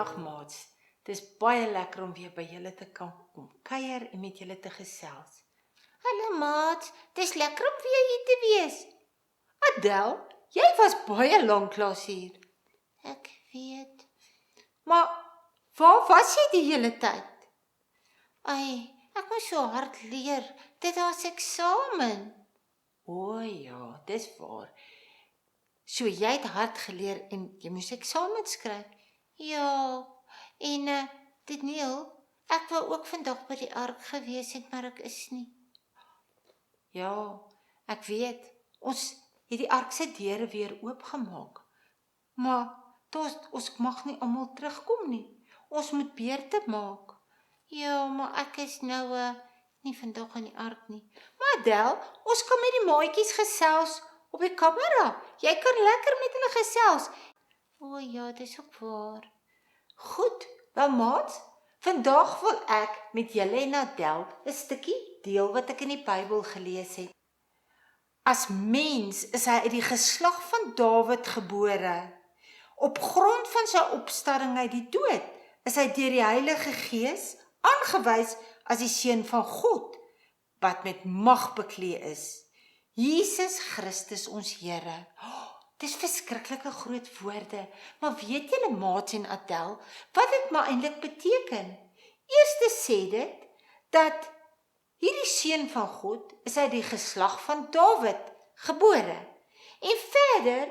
Goeiedag maats, dit is baie lekker om weer by julle te kan kom kuier en met julle te gesels. Hallo maat, dis lekker om weer hier te wees. Adel, jy was baie lanklaas hier. Ek weet. Maar waar was jy die hele tyd? Ai, ek moes so hard leer. Dit was eksamen. O ja, dis waar. So jy het hard geleer en jy moes eksamen skryf. Ja, en Daniel, ek wou ook vandag by die ark gewees het, maar ek is nie. Ja, ek weet, ons het die ark se deure weer oopgemaak. Maar ons mag nie almal terugkom nie. Ons moet beurte maak. Ja, maar ek is nou nie vandag in die ark nie. Maar Adel, ons kan met die maatjies gesels op die kamera. Jy kan lekker met hulle gesels. O ja, dis ook waar. Goed, wel maat, vandag wil ek met julle en Adel 'n stukkie deel wat ek in die Bybel gelees het. As mens is hy uit die geslag van Dawid gebore. Op grond van sy opstanding uit die dood is hy deur die Heilige Gees aangewys as die seun van God wat met mag beklee is. Jesus Christus ons Here. Dis verskriklike groot woorde, maar weet julle maats en Adel, wat dit maar eintlik beteken? Eerste sê dit, dat hierdie seun van God is uit die geslag van Dawid gebore. En verder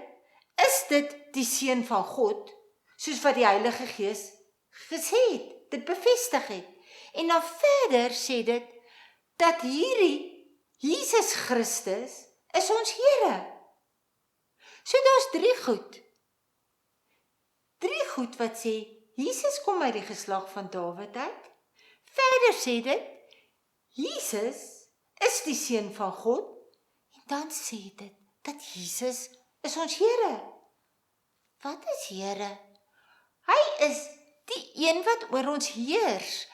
is dit die seun van God, soos wat die Heilige Gees gesê het, dit bevestig het. En dan verder sê dit, dat hierdie Jesus Christus is ons Here. So daar's drie goed wat sê, Jesus kom uit die geslag van Dawid uit. Verder sê dit, Jesus is die seun van God. En dan sê dit, dat Jesus is ons Here. Wat is Here? Hy is die een wat oor ons heers.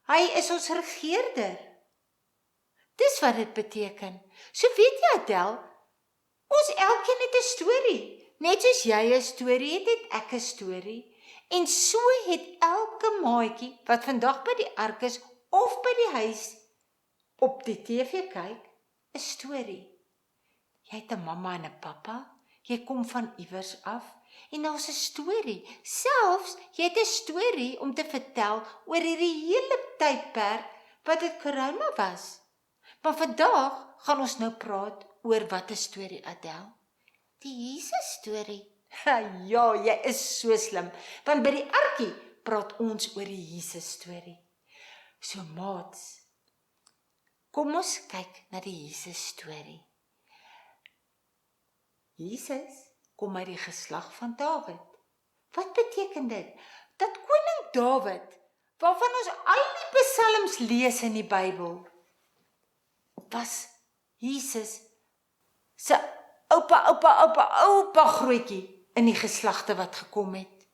Hy is ons regeerder. Dis wat dit beteken. So weet jy Adel, ons elkeen het 'n storie. Net soos jy 'n storie het, het ek 'n storie. En so het elke maatjie wat vandag by die ark is of by die huis op die TV kyk, 'n storie. Jy het 'n mamma en 'n pappa, jy kom van iewers af en daar's 'n storie. Selfs jy het 'n storie om te vertel oor hierdie hele tydperk wat dit corona was. Maar vandag gaan ons nou praat oor wat 'n storie, Adel? Die Jesus storie. Ja, jy is so slim, want by die arkie praat ons oor die Jesus storie. So maats, kom ons kyk na die Jesus storie. Jesus kom uit die geslag van Dawid. Wat beteken dit? Dat koning Dawid, waarvan ons al die psalms lees in die Bybel, was Jesus se oupa grootjie in die geslagte wat gekom het.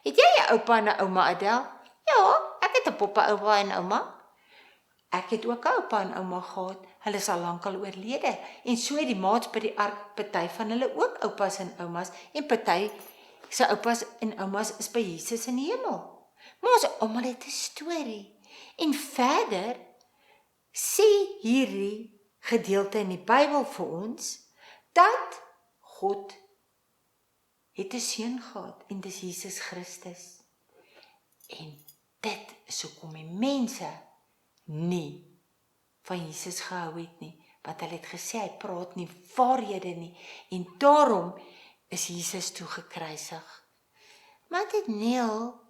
Het jy 'n oupa en 'n ouma, Adel? Ja, ek het 'n poppa oupa en ouma. Ek het ook 'n oupa en ouma gehad. Hulle is al lankal oorlede. En so het die maats by die ark, party van hulle ook oupas en oumas en party se oupas en oumas is by Jesus in die hemel. Maar ons almal het 'n storie. En verder sê hierdie gedeelte in die Bybel vir ons dat God het 'n seun gehad en dis Jesus Christus. En dit is hoekom die mense nie van Jesus gehou het nie, want hulle het gesê hy praat nie waarhede nie en daarom is Jesus toe gekruisig. Maar Daniel,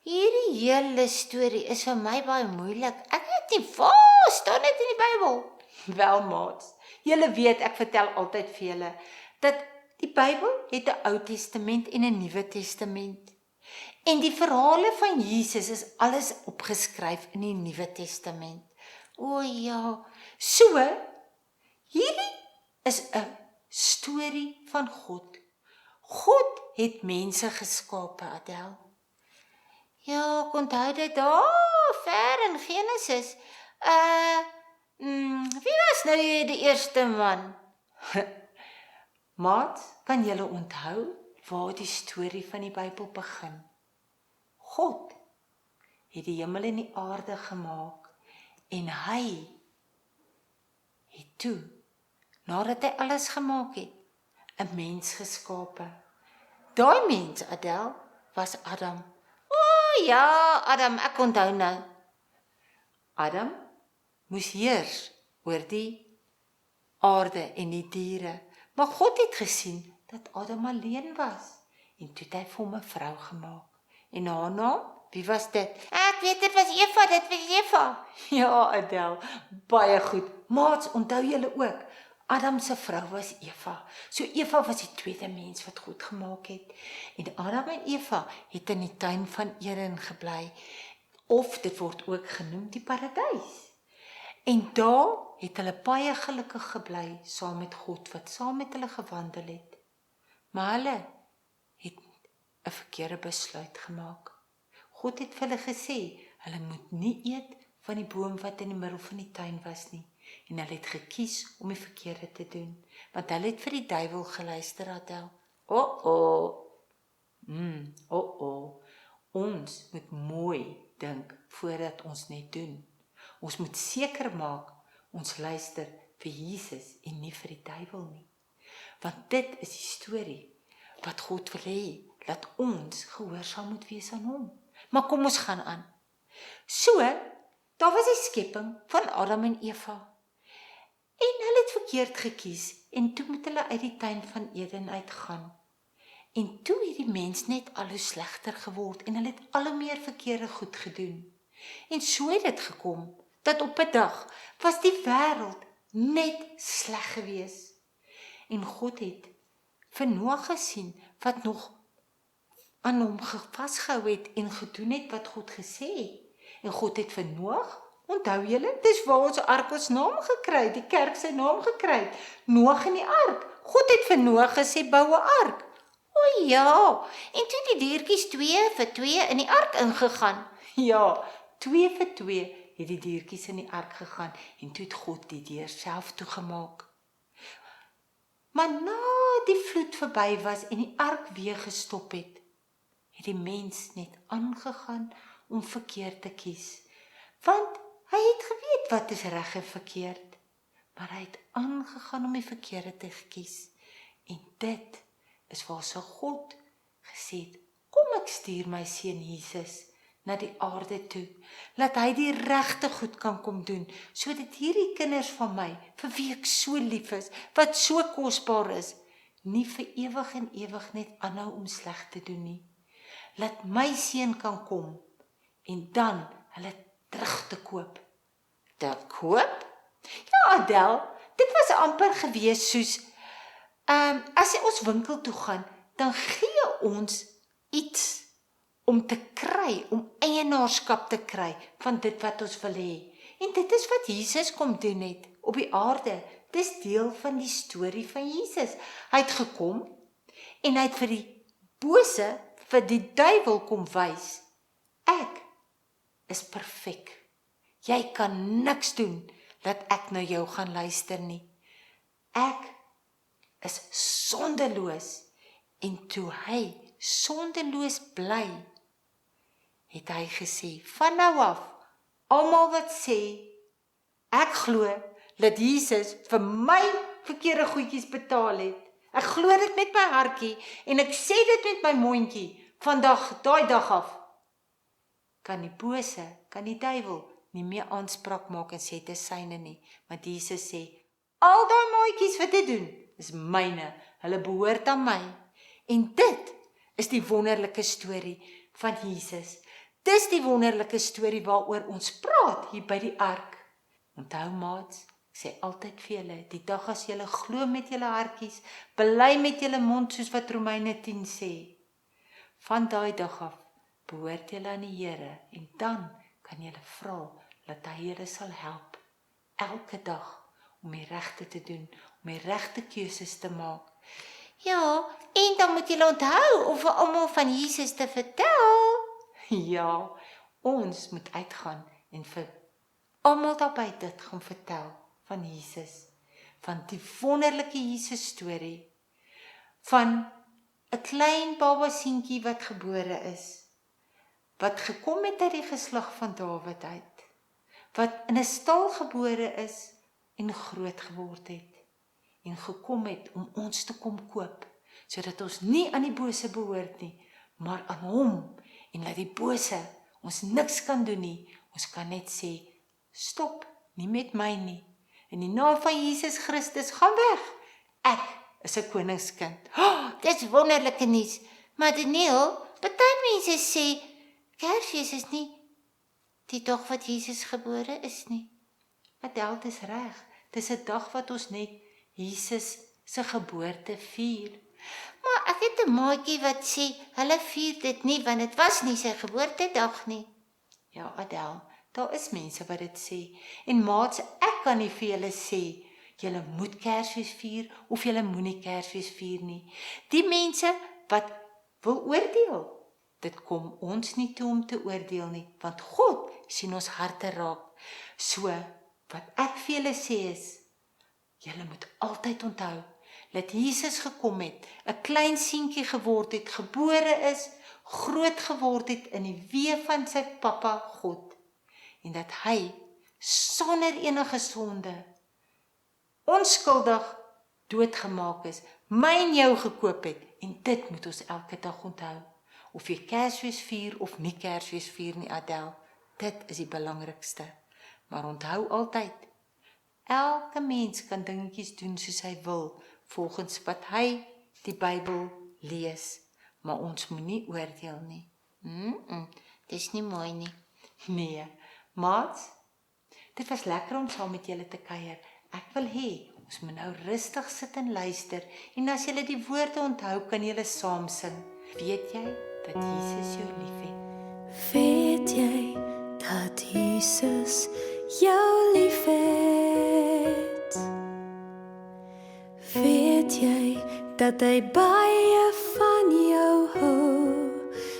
hierdie hele storie is vir my baie moeilik. Ek weet nie waar staan dit in die Bybel. Wel maats, julle weet ek vertel altyd vir julle dat die Bybel het 'n Ou Testament en 'n Nuwe Testament. En die verhale van Jesus is alles opgeskryf in die Nuwe Testament. O ja, so hierdie is 'n storie van God. God het mense geskape, Adel. Ja, ek onthou dit daar ver in Genesis. Wie was nou die eerste man? Maat, kan julle onthou waar die storie van die Bybel begin? God het die hemel en die aarde gemaak en hy het toe, nadat hy alles gemaak het, 'n mens geskape. Daai mens, Adel, was Adam. O ja, Adam, ek onthou nou. Adam moes heers oor die aarde en die diere, maar God het gesien dat Adam alleen was, en toe het hy vir hom 'n vrou gemaak. En haar naam, wie was dit? Ek weet, dit was Eva. Ja, Adel, baie goed. Maats, onthou julle ook, Adam se vrou was Eva. So Eva was die tweede mens wat God gemaak het. En Adam en Eva het in die tuin van Eden gebly, of dit word ook genoem die paradys. En daar het hulle baie gelukkig gebly, saam met God, wat saam met hulle gewandel het. Maar hulle het 'n verkeerde besluit gemaak. God het vir hulle gesê, hulle moet nie eet van die boom wat in die middel van die tuin was nie. En hulle het gekies om die verkeerde te doen, want hulle het vir die duiwel geluister, Adel. Ons moet mooi dink voordat ons net doen. Ons moet seker maak, ons luister vir Jesus en nie vir die duiwel nie. Want dit is die storie wat God wil hê, dat ons gehoorsaam moet wees aan hom. Maar kom ons gaan aan. So, daar was die skepping van Adam en Eva. En hulle het verkeerd gekies, en toe moet hulle uit die tuin van Eden uitgaan. En toe het die mens net al hoe slegter geword, en hulle het al hoe meer verkeerde goed gedoen. En so het dit gekom, dat op 'n dag was die wêreld net sleg gewees. En God het vir Noag gesien, wat nog aan hom vasgehou het en gedoen het wat God gesê het. En God het vir Noag, onthou julle, dis waar ons ark ons naam gekry, die kerk sy naam gekry, Noag en die ark. God het vir Noag gesê, bou 'n ark. O ja, en toe die diertjies 2 vir 2 in die ark ingegaan. Ja, 2 vir 2 het die diertjies in die ark gegaan, en toe het God die deur self toegemaak. Maar na die vloed verby was en die ark weer gestop het die mens net aangegaan om verkeerd te kies. Want hy het geweet wat is reg en verkeerd, maar hy het aangegaan om die verkeerde te kies. En dit is waar sy God gesê het, kom ek stuur my seun Jesus na die aarde toe, laat hy die regte goed kan kom doen, sodat hierdie kinders van my, vir wie ek so lief is, wat so kosbaar is, nie vir ewig en ewig net aanhou om sleg te doen nie. Laat my seun kan kom, en dan hulle terug te koop. Te koop? Ja, Adel, dit was amper gewees soos, as ons winkel toe gaan, dan gee ons iets om te kry, om eienaarskap te kry van dit wat ons wil hê. En dit is wat Jesus kom doen het op die aarde. Dis deel van die storie van Jesus. Hy het gekom en hy het vir die bose, vir die duiwel kom wys. Ek is perfek. Jy kan niks doen dat ek na jou gaan luister nie. Ek is sondeloos. En toe hy sondeloos bly, het hy gesê, van nou af, almal wat sê, ek glo dat Jesus vir my verkeerde goedjies betaal het. Ek glo dit met my hartjie en ek sê dit met my mondjie. Vandag, daai dag af, kan die bose, kan die duiwel nie meer aanspraak maak en sê dis syne nie. Want Jesus sê, al daai maatjies wat dit doen, is myne. Hulle behoort aan my. En dit is die wonderlike storie van Jesus. Dis die wonderlike storie waaroor ons praat hier by die ark. Onthou maats, ek sê altyd vir julle, die dag as julle glo met julle hartjies, bely met julle mond soos wat Romeine 10 sê. Van daai dag af behoort julle aan die Here en dan kan julle vra dat hy julle sal help elke dag om die regte te doen, om die regte keuses te maak. Ja, en dan moet julle onthou om vir almal van Jesus te vertel. Ja, ons moet uitgaan en vir almal daar buite gaan vertel van Jesus, van die wonderlike Jesus storie, van 'n klein baba seentjie wat gebore is, wat gekom het uit die geslag van Dawid uit, wat in 'n stal gebore is en groot geword het, en gekom het om ons te kom koop, sodat ons nie aan die bose behoort nie, maar aan hom, en dat die bose ons niks kan doen nie. Ons kan net sê, stop, nie met my nie. In die naam van Jesus Christus, gaan weg. Ek is 'n koningskind. Dis wonderlike nuus. Maar Daniel, party mense sê Kersfees is nie die dag wat Jesus gebore is nie. Adel, dis reg. Dis 'n dag wat ons net Jesus se geboorte vier. Maar ek het 'n maatjie wat sê hulle vier dit nie want dit was nie sy geboortedag nie. Ja, Adel, daar is mense wat dit sê. En maats, ek kan nie vir julle sê julle moet Kersfees vier of julle moenie Kersfees vier nie. Die mense wat wil oordeel, dit kom ons nie toe om te oordeel nie, want God sien ons harte raak. So, wat ek vir julle sê is, julle moet altyd onthou, dat Jesus gekom het, 'n klein seentjie geword het, gebore is, groot geword het in die weë van sy pappa God, en dat hy sonder enige sonde, onskuldig doodgemaak is, my en jou gekoop het, en dit moet ons elke dag onthou. Of jy Kersfees vier of nie Kersfees vier nie, Adel, dit is die belangrikste. Maar onthou altyd, elke mens kan dingetjies doen soos hy wil, volgens wat hy die Bybel lees, maar ons moet nie oordeel nie. Dis nie mooi nie. Nee, maats, dit was lekker om saam met julle te kuier. Ek wil hê, ons moet nou rustig sit en luister, en as julle die woorde onthou, kan julle saam sing. Weet jy dat Jesus jou liefhet? Weet jy dat Jesus jou liefhet? Weet jy dat hy baie van jou hou,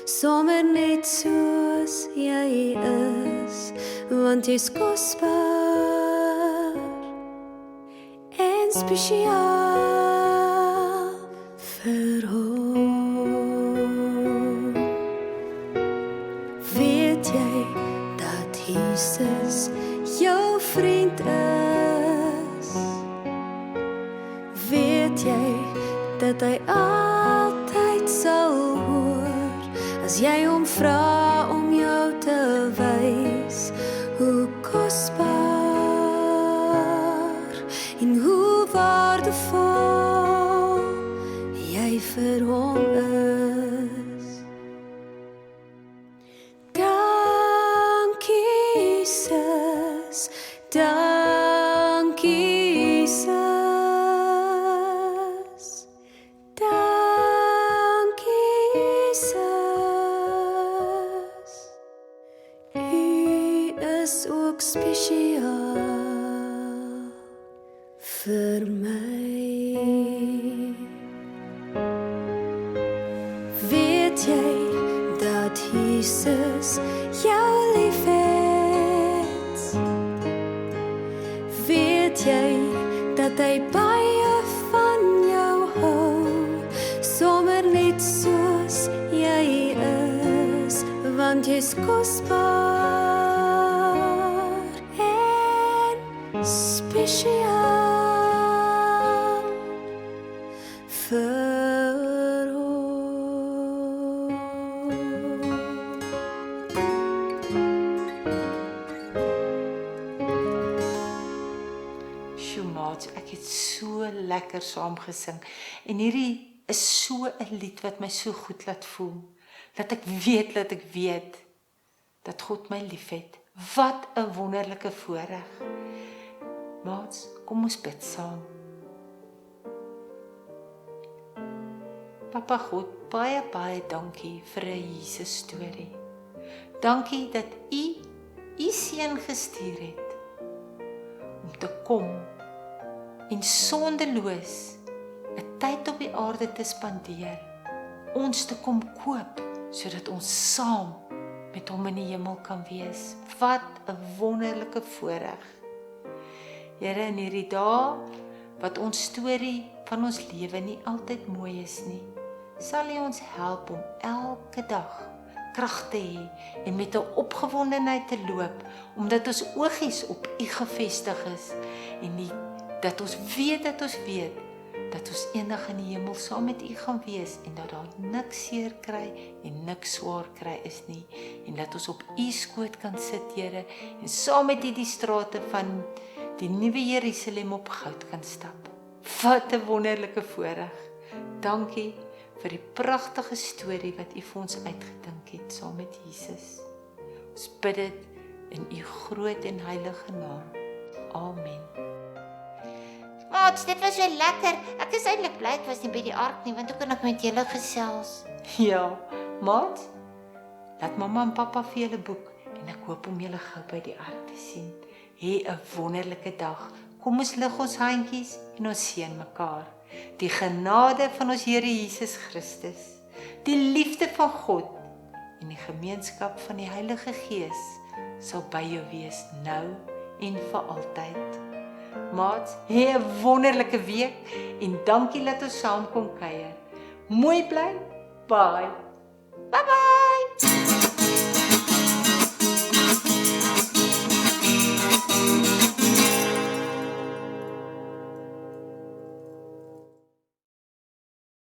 sommer net soos jy is, want jy's kosbaar en spesiaal vir hom. Weet jy dat Jesus jou vriend is? Weet jy dat hy altyd sal hoor as jy hom vra om jou te wys hoe kosbaar en hoe waardevol jy vir hom is. Dankie Jesus, dankie Jesus, dankie Jesus. U is ook spesiaal vir my. Weet jy dat Jesus jou liefhet? Weet jy dat hy baie van jou hou, sommer net soos jy is, want jy's kosbaar en spesiaal vir hom. Sjoe, maats, ek het so lekker saam gesing, en hierdie is so 'n lied wat my so goed laat voel, dat ek weet dat God my liefhet. Wat 'n wonderlike voorreg. Maats, kom ons bid saam. Papa God, baie, baie dankie vir 'n Jesus storie. Dankie dat U seun gestuur het om te kom en sondeloos 'n tyd op die aarde te spandeer, ons te kom koop, sodat ons saam met hom in die hemel kan wees. Wat 'n wonderlike voorreg. Here, in hierdie dae, wat ons storie van ons lewe nie altyd mooi is nie, sal U ons help om elke dag krag te hê en met 'n opgewondenheid te loop, omdat ons oogies op U gefestig is en dat ons weet dat ons eendag in die hemel saam met U gaan wees en dat daar niks seer kry en niks swaar kry is nie en dat ons op U skoot kan sit, Here, en saam met U die strate van die nuwe Jerusalem op goud kan stap. Wat 'n wonderlike voorreg. Dankie vir die pragtige storie wat U vir ons uitgedink het saam met Jesus. Ons bid dit in U groot en heilige naam. Amen. Maats, dit was so lekker. Ek is eintlik bly ek was nie by die ark nie, want hoe kan ek met julle gesels? Ja, maat, laat mamma en pappa vir julle boek en ek hoop om julle gou by die ark te sien. Hê 'n wonderlike dag. Kom ons lig ons handjies en ons seën mekaar. Die genade van ons Here Jesus Christus, die liefde van God en die gemeenskap van die Heilige Gees sal by jou wees nou en vir altyd. Maat, hê 'n wonderlike week en dankie dat ons saam kon kuier. Mooi bly. Bye. Bye bye.